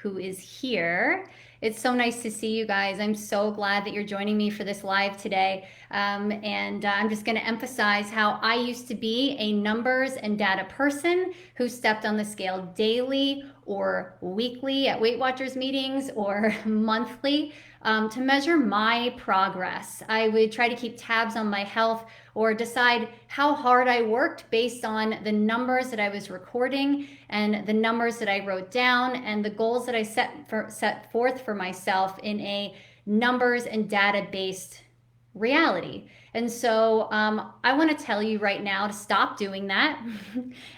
who is here. It's so nice to see you guys. I'm so glad that you're joining me for this live today. I'm just going to emphasize how I used to be a numbers and data person who stepped on the scale daily or weekly at Weight Watchers meetings or monthly to measure my progress. I would try to keep tabs on my health or decide how hard I worked based on the numbers that I was recording and the numbers that I wrote down and the goals that I set forth for myself in a numbers and data based reality. And so I want to tell you right now to stop doing that.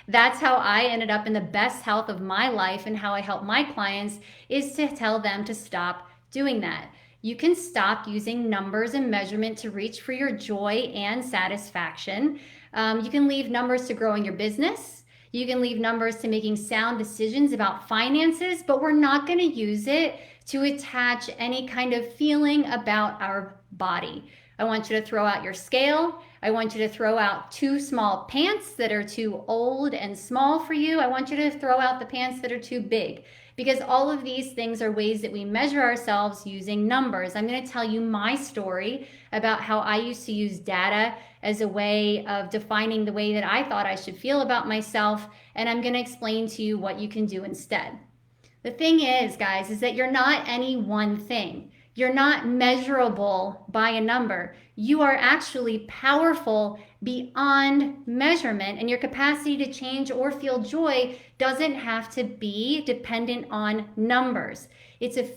That's how I ended up in the best health of my life, and how I help my clients is to tell them to stop doing that. You can stop using numbers and measurement to reach for your joy and satisfaction. You can leave numbers to growing your business. You can leave numbers to making sound decisions about finances, but we're not going to use it to attach any kind of feeling about our body. I want you to throw out your scale. I want you to throw out too small pants that are too old and small for you. I want you to throw out the pants that are too big, because all of these things are ways that we measure ourselves using numbers. I'm going to tell you my story about how I used to use data as a way of defining the way that I thought I should feel about myself, and I'm going to explain to you what you can do instead. The thing is, guys, is that you're not any one thing. You're not measurable by a number. You are actually powerful beyond measurement, and your capacity to change or feel joy doesn't have to be dependent on numbers. It's a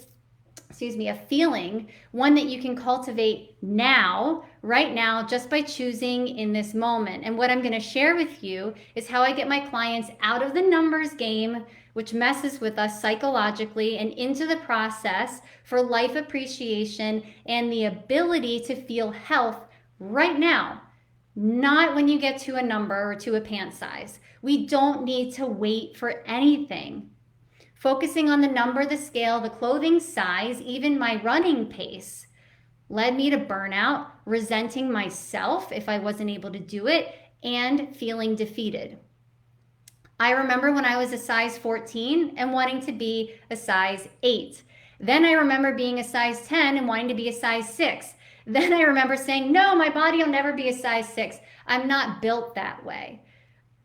feeling, one that you can cultivate now, right now, just by choosing in this moment. And what I'm going to share with you is how I get my clients out of the numbers game, which messes with us psychologically, and into the process for life appreciation and the ability to feel health right now, not when you get to a number or to a pant size. We don't need to wait for anything. Focusing on the number, the scale, the clothing size, even my running pace, led me to burnout, resenting myself if I wasn't able to do it, and feeling defeated. I remember when I was a size 14 and wanting to be a size 8. Then I remember being a size 10 and wanting to be a size 6. Then I remember saying, no, my body will never be a size 6. I'm not built that way,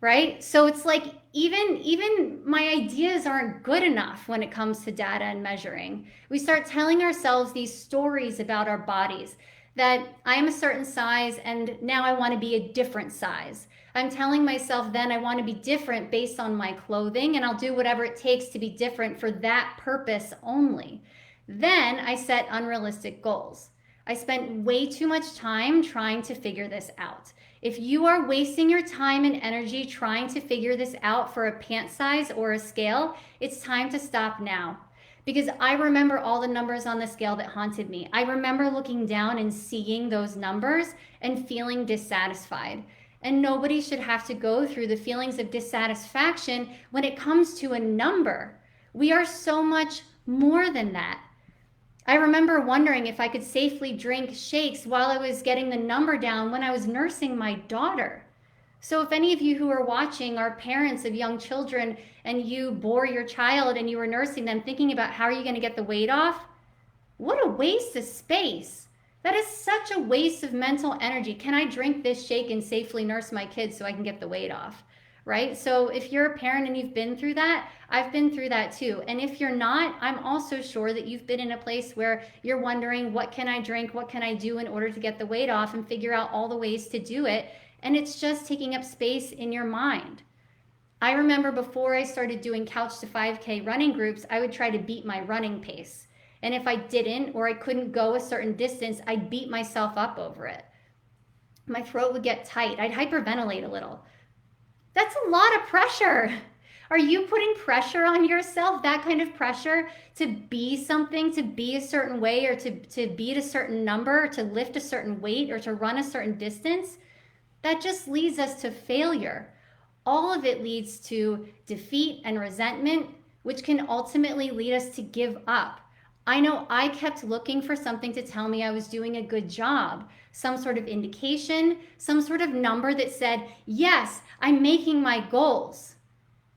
right? So it's like even my ideas aren't good enough when it comes to data and measuring. We start telling ourselves these stories about our bodies, that I am a certain size and now I want to be a different size. I'm telling myself then I want to be different based on my clothing, and I'll do whatever it takes to be different for that purpose only. Then I set unrealistic goals. I spent way too much time trying to figure this out. If you are wasting your time and energy trying to figure this out for a pant size or a scale, it's time to stop now. Because I remember all the numbers on the scale that haunted me. I remember looking down and seeing those numbers and feeling dissatisfied. And nobody should have to go through the feelings of dissatisfaction when it comes to a number. We are so much more than that. I remember wondering if I could safely drink shakes while I was getting the number down when I was nursing my daughter. So if any of you who are watching are parents of young children and you bore your child and you were nursing them, thinking about how are you going to get the weight off, what a waste of space. That is such a waste of mental energy. Can I drink this shake and safely nurse my kids so I can get the weight off? Right? So if you're a parent and you've been through that, I've been through that too. And if you're not, I'm also sure that you've been in a place where you're wondering, what can I drink? What can I do in order to get the weight off, and figure out all the ways to do it? And it's just taking up space in your mind. I remember before I started doing Couch to 5K running groups, I would try to beat my running pace. And if I didn't, or I couldn't go a certain distance, I'd beat myself up over it. My throat would get tight. I'd hyperventilate a little. That's a lot of pressure. Are you putting pressure on yourself, that kind of pressure to be something, to be a certain way, or to beat a certain number, or to lift a certain weight, or to run a certain distance? That just leads us to failure. All of it leads to defeat and resentment, which can ultimately lead us to give up. I know I kept looking for something to tell me I was doing a good job, some sort of indication, some sort of number that said, yes, I'm making my goals.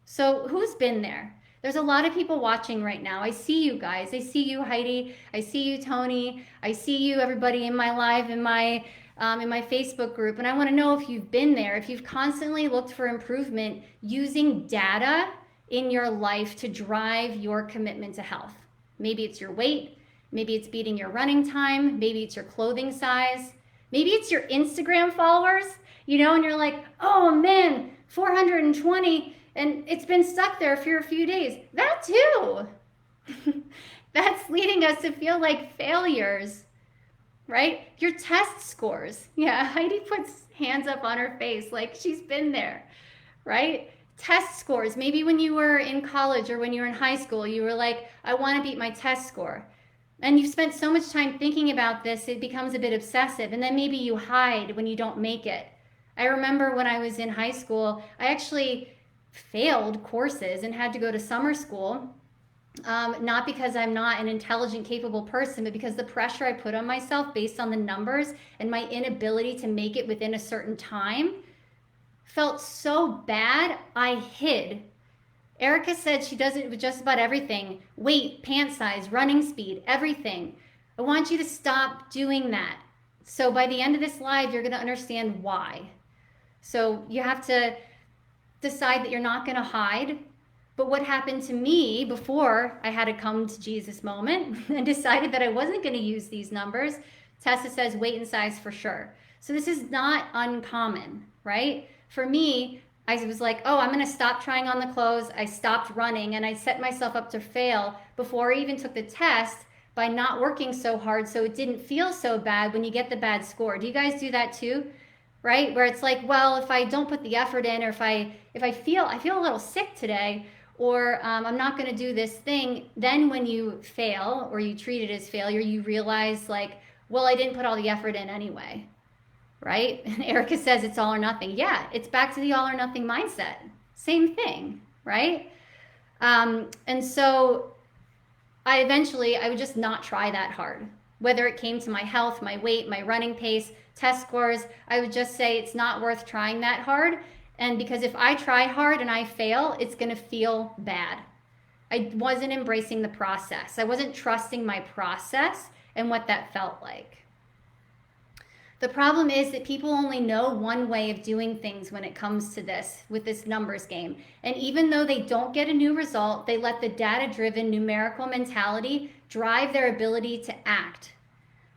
So who's been there? There's a lot of people watching right now. I see you guys. I see you, Heidi. I see you, Tony. I see you, everybody in my live, in my Facebook group. And I want to know if you've been there, if you've constantly looked for improvement using data in your life to drive your commitment to health. Maybe it's your weight. Maybe it's beating your running time. Maybe it's your clothing size. Maybe it's your Instagram followers, and you're like, oh man, 420, and it's been stuck there for a few days. That too. That's leading us to feel like failures, right? Your test scores. Yeah, Heidi puts hands up on her face like she's been there, right? Test scores. Maybe when you were in college or when you were in high school, you were like, I want to beat my test score. And you've spent so much time thinking about this, it becomes a bit obsessive. And then maybe you hide when you don't make it. I remember when I was in high school, I actually failed courses and had to go to summer school. Not because I'm not an intelligent, capable person, but because the pressure I put on myself based on the numbers and my inability to make it within a certain time felt so bad, I hid. Erica said she does it with just about everything. Weight, pant size, running speed, everything. I want you to stop doing that. So by the end of this live, you're going to understand why. So you have to decide that you're not going to hide. But what happened to me before I had a come to Jesus moment and decided that I wasn't going to use these numbers, Tessa says weight and size for sure. So this is not uncommon, right? For me, I was like, oh, I'm going to stop trying on the clothes. I stopped running and I set myself up to fail before I even took the test by not working so hard so it didn't feel so bad when you get the bad score. Do you guys do that too? Right? Where it's like, well, if I don't put the effort in, or if I feel a little sick today, or I'm not going to do this thing, then when you fail or you treat it as failure, you realize like, well, I didn't put all the effort in anyway. Right? And Erica says it's all or nothing. Yeah, it's back to the all or nothing mindset. Same thing, right? And so I would just not try that hard. Whether it came to my health, my weight, my running pace, test scores, I would just say it's not worth trying that hard. And because if I try hard and I fail, it's going to feel bad. I wasn't embracing the process. I wasn't trusting my process and what that felt like. The problem is that people only know one way of doing things when it comes to this, with this numbers game. And even though they don't get a new result, they let the data-driven numerical mentality drive their ability to act.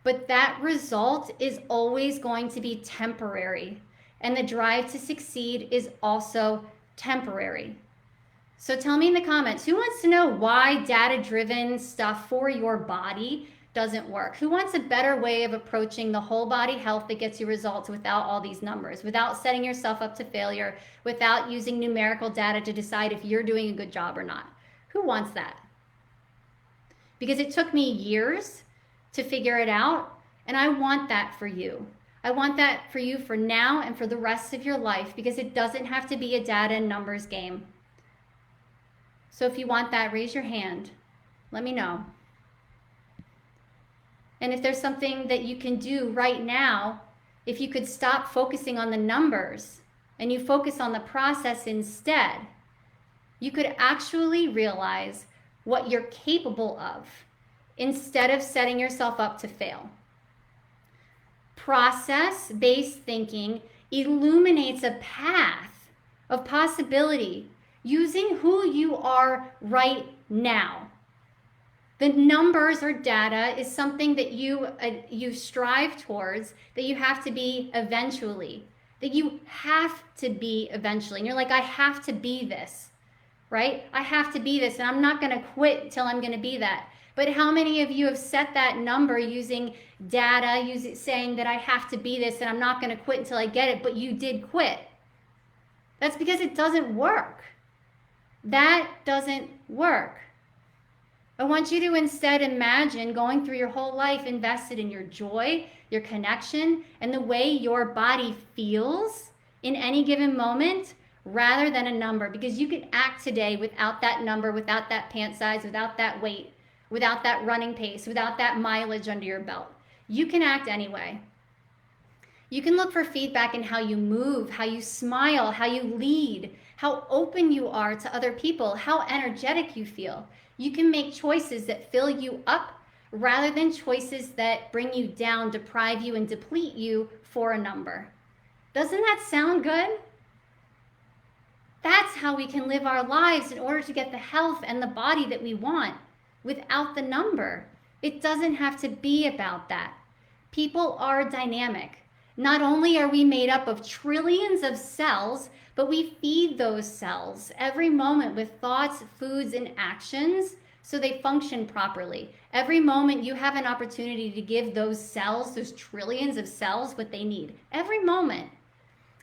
But that result is always going to be temporary. And the drive to succeed is also temporary. So tell me in the comments, who wants to know why data-driven stuff for your body doesn't work? Who wants a better way of approaching the whole body health that gets you results without all these numbers, without setting yourself up to failure, without using numerical data to decide if you're doing a good job or not? Who wants that? Because it took me years to figure it out, and I want that for you. I want that for you for now and for the rest of your life, because it doesn't have to be a data and numbers game. So if you want that, raise your hand. Let me know. And if there's something that you can do right now, if you could stop focusing on the numbers and you focus on the process instead, you could actually realize what you're capable of instead of setting yourself up to fail. Process-based thinking illuminates a path of possibility using who you are right now. The numbers or data is something that you strive towards, that you have to be eventually, that you have to be eventually. And you're like, I have to be this, right? I have to be this, and I'm not going to quit till I'm going to be that. But how many of you have set that number using data, saying that I have to be this and I'm not going to quit until I get it, but you did quit? That's because it doesn't work. That doesn't work. I want you to instead imagine going through your whole life invested in your joy, your connection, and the way your body feels in any given moment rather than a number. Because you can act today without that number, without that pant size, without that weight, without that running pace, without that mileage under your belt. You can act anyway. You can look for feedback in how you move, how you smile, how you lead, how open you are to other people, how energetic you feel. You can make choices that fill you up rather than choices that bring you down, deprive you, and deplete you for a number. Doesn't that sound good? That's how we can live our lives in order to get the health and the body that we want without the number. It doesn't have to be about that. People are dynamic. Not only are we made up of trillions of cells, but we feed those cells every moment with thoughts, foods, and actions so they function properly. Every moment you have an opportunity to give those cells, those trillions of cells, what they need. Every moment.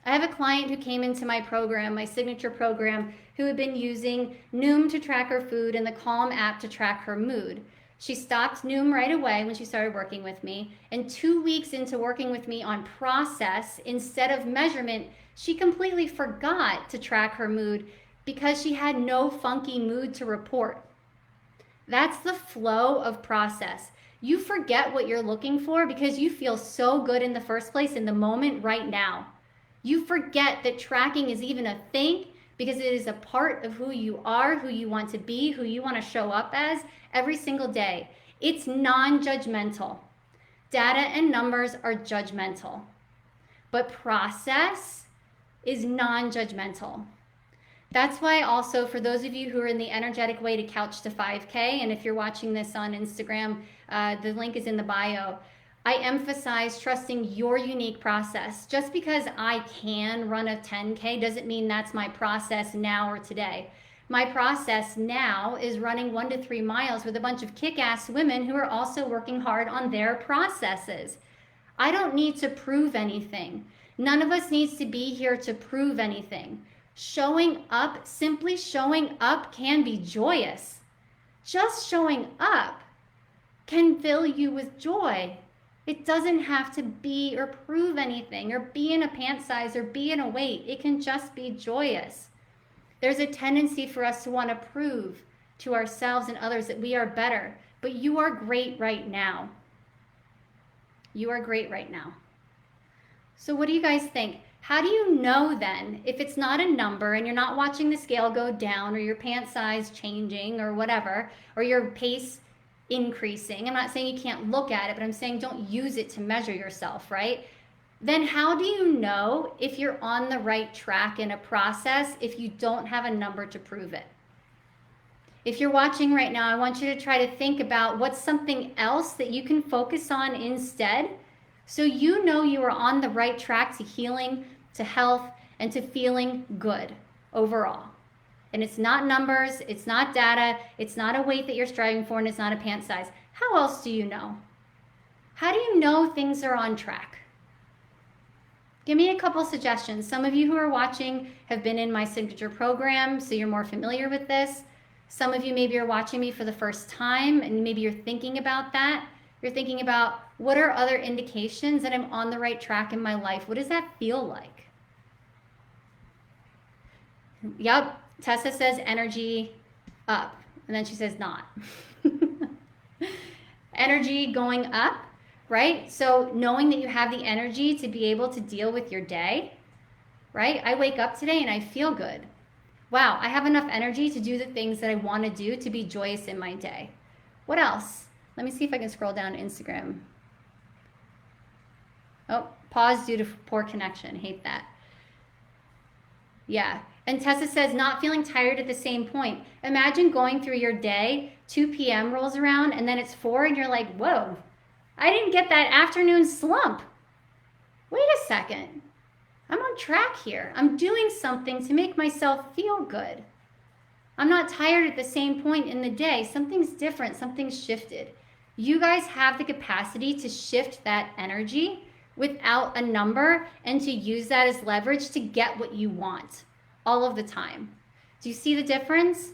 I have a client who came into my program, my signature program, who had been using Noom to track her food and the Calm app to track her mood. She stopped Noom right away when she started working with me, and 2 weeks into working with me on process instead of measurement, she completely forgot to track her mood because she had no funky mood to report. That's the flow of process. You forget what you're looking for because you feel so good in the first place in the moment right now. You forget that tracking is even a thing because it is a part of who you are, who you want to be, who you want to show up as every single day. It's non-judgmental. Data and numbers are judgmental, but process is non-judgmental. That's why also for those of you who are in the energetic way to couch to 5K, and if you're watching this on Instagram, the link is in the bio. I emphasize trusting your unique process. Just because I can run a 10K doesn't mean that's my process now or today. My process now is running 1 to 3 miles with a bunch of kick-ass women who are also working hard on their processes. I don't need to prove anything. None of us needs to be here to prove anything. Showing up, simply showing up can be joyous. Just showing up can fill you with joy. It doesn't have to be or prove anything or be in a pant size or be in a weight. It can just be joyous. There's a tendency for us to want to prove to ourselves and others that we are better, but you are great right now. You are great right now. So what do you guys think? How do you know then if it's not a number and you're not watching the scale go down or your pant size changing or whatever, or your pace increasing? I'm not saying you can't look at it, but I'm saying don't use it to measure yourself, right? Then how do you know if you're on the right track in a process if you don't have a number to prove it? If you're watching right now, I want you to try to think about what's something else that you can focus on instead so you know you are on the right track to healing, to health, and to feeling good overall. And it's not numbers, it's not data, it's not a weight that you're striving for, and it's not a pant size. How else do you know? How do you know things are on track? Give me a couple suggestions. Some of you who are watching have been in my signature program, so you're more familiar with this. Some of you maybe are watching me for the first time, and maybe you're thinking about that. You're thinking about, what are other indications that I'm on the right track in my life? What does that feel like? Yep. Tessa says energy up, and then she says not. Energy going up, right? So knowing that you have the energy to be able to deal with your day, right? I wake up today and I feel good. Wow, I have enough energy to do the things that I want to do to be joyous in my day. What else? Let me see if I can scroll down to Instagram. Oh, pause due to poor connection. Hate that. Yeah. And Tessa says, not feeling tired at the same point. Imagine going through your day, 2 p.m. rolls around, and then it's 4, and you're like, whoa, I didn't get that afternoon slump. Wait a second. I'm on track here. I'm doing something to make myself feel good. I'm not tired at the same point in the day. Something's different. Something's shifted. You guys have the capacity to shift that energy without a number and to use that as leverage to get what you want all of the time. Do you see the difference?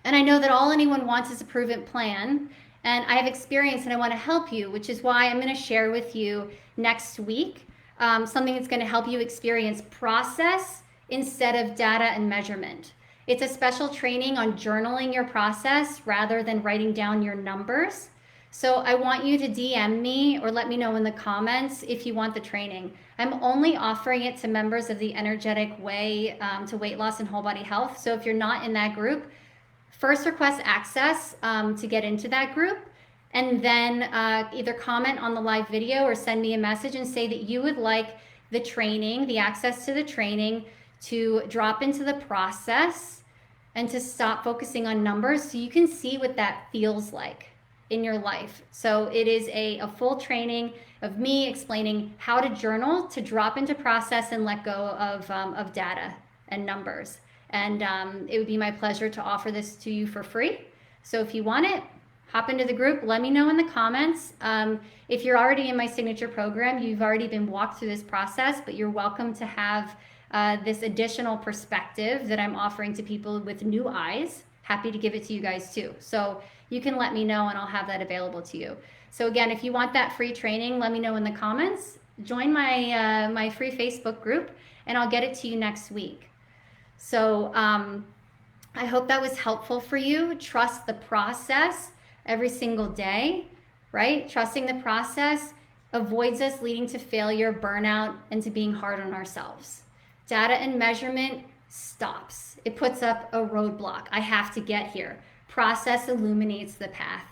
And I know that all anyone wants is a proven plan, and I have experience and I want to help you, which is why I'm going to share with you next week something that's going to help you experience process instead of data and measurement. It's a special training on journaling your process rather than writing down your numbers. So I want you to DM me or let me know in the comments if you want the training. I'm only offering it to members of the Energetic Way to Weight Loss and Whole Body Health. So if you're not in that group, first request access to get into that group, and then either comment on the live video or send me a message and say that you would like the training, the access to the training, to drop into the process and to stop focusing on numbers so you can see what that feels like in your life. So it is a full training of me explaining how to journal, to drop into process and let go of data and numbers. And it would be my pleasure to offer this to you for free. So if you want it, hop into the group. Let me know in the comments. If you're already in my signature program, you've already been walked through this process, but you're welcome to have this additional perspective that I'm offering to people with new eyes. Happy to give it to you guys too. So you can let me know and I'll have that available to you. So again, if you want that free training, let me know in the comments. Join my, my free Facebook group and I'll get it to you next week. So I hope that was helpful for you. Trust the process every single day, right? Trusting the process avoids us leading to failure, burnout, and to being hard on ourselves. Data and measurement stops. It puts up a roadblock. I have to get here. Process illuminates the path.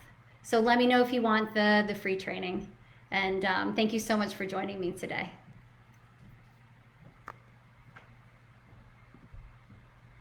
So let me know if you want the free training. And thank you so much for joining me today.